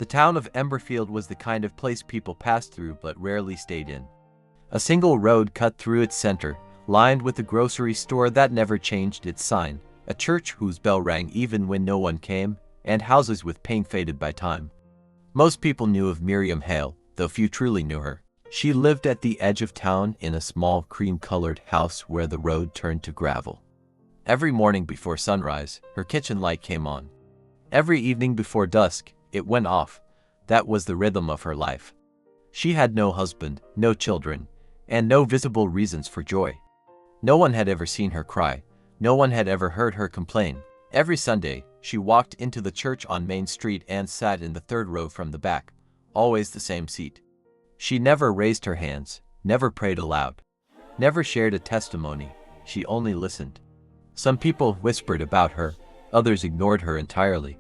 The town of Emberfield was the kind of place people passed through but rarely stayed in. A single road cut through its center, lined with a grocery store that never changed its sign, a church whose bell rang even when no one came, and houses with paint faded by time. Most people knew of Miriam Hale, though few truly knew her. She lived at the edge of town in a small cream-colored house where the road turned to gravel. Every morning before sunrise, her kitchen light came on. Every evening before dusk, it went off. That was the rhythm of her life. She had no husband, no children, and no visible reasons for joy. No one had ever seen her cry. No one had ever heard her complain. Every Sunday, she walked into the church on Main Street and sat in the third row from the back, always the same seat. She never raised her hands, never prayed aloud, never shared a testimony. She only listened. Some people whispered about her, others ignored her entirely.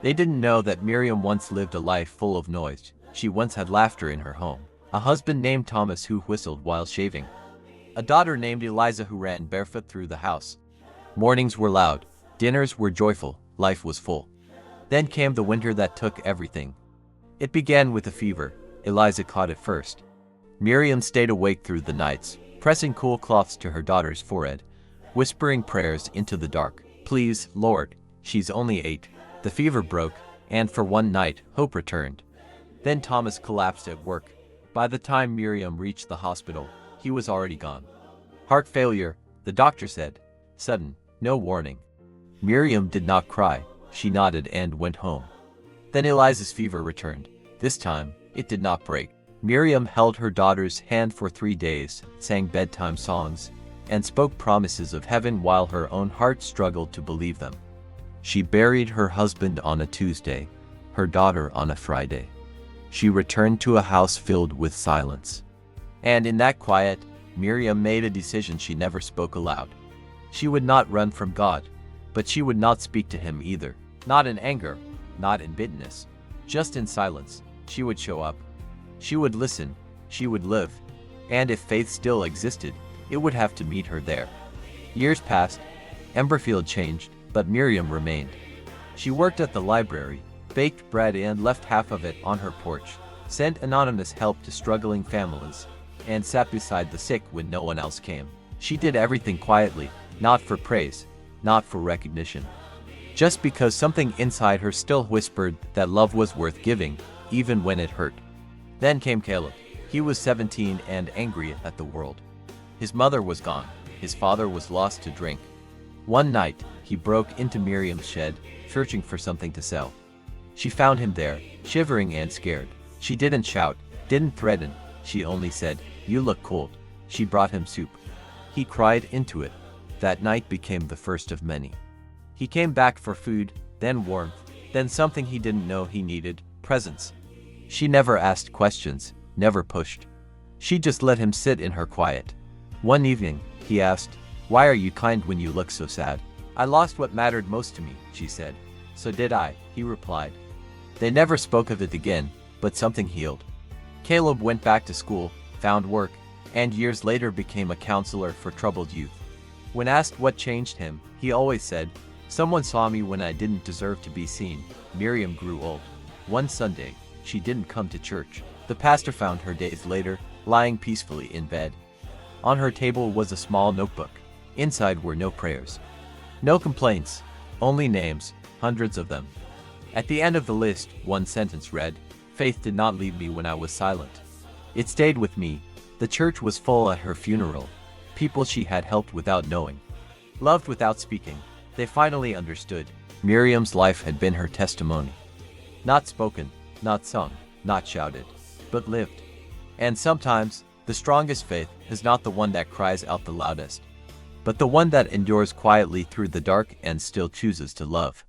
They didn't know that Miriam once lived a life full of noise. She once had laughter in her home, a husband named Thomas who whistled while shaving, a daughter named Eliza who ran barefoot through the house. Mornings were loud, dinners were joyful, life was full. Then came the winter that took everything. It began with a fever. Eliza caught it first. Miriam stayed awake through the nights, pressing cool cloths to her daughter's forehead, whispering prayers into the dark. Please, Lord, she's only 8. The fever broke, and for one night, hope returned. Then Thomas collapsed at work. By the time Miriam reached the hospital, he was already gone. Heart failure, the doctor said. Sudden, no warning. Miriam did not cry. She nodded and went home. Then Eliza's fever returned. This time, it did not break. Miriam held her daughter's hand for 3 days, sang bedtime songs, and spoke promises of heaven while her own heart struggled to believe them. She buried her husband on a Tuesday, her daughter on a Friday. She returned to a house filled with silence. And in that quiet, Miriam made a decision she never spoke aloud. She would not run from God, but she would not speak to him either. Not in anger, not in bitterness, just in silence. She would show up. She would listen. She would live. And if faith still existed, it would have to meet her there. Years passed. Emberfield changed, but Miriam remained. She worked at the library, baked bread and left half of it on her porch, sent anonymous help to struggling families, and sat beside the sick when no one else came. She did everything quietly, not for praise, not for recognition. Just because something inside her still whispered that love was worth giving, even when it hurt. Then came Caleb. He was 17 and angry at the world. His mother was gone. His father was lost to drink. One night, he broke into Miriam's shed, searching for something to sell. She found him there, shivering and scared. She didn't shout, didn't threaten. She only said, "You look cold." She brought him soup. He cried into it. That night became the first of many. He came back for food, then warmth, then something he didn't know he needed, presence. She never asked questions, never pushed. She just let him sit in her quiet. One evening, he asked, "Why are you kind when you look so sad?" "I lost what mattered most to me," she said. "So did I," he replied. They never spoke of it again, but something healed. Caleb went back to school, found work, and years later became a counselor for troubled youth. When asked what changed him, he always said, "Someone saw me when I didn't deserve to be seen." Miriam grew old. One Sunday, she didn't come to church. The pastor found her days later, lying peacefully in bed. On her table was a small notebook. Inside were no prayers, no complaints, only names, hundreds of them. At the end of the list, one sentence read, "Faith did not leave me when I was silent. It stayed with me." The church was full at her funeral. People she had helped without knowing, loved without speaking. They finally understood. Miriam's life had been her testimony. Not spoken, not sung, not shouted, but lived. And sometimes, the strongest faith is not the one that cries out the loudest, but the one that endures quietly through the dark and still chooses to love.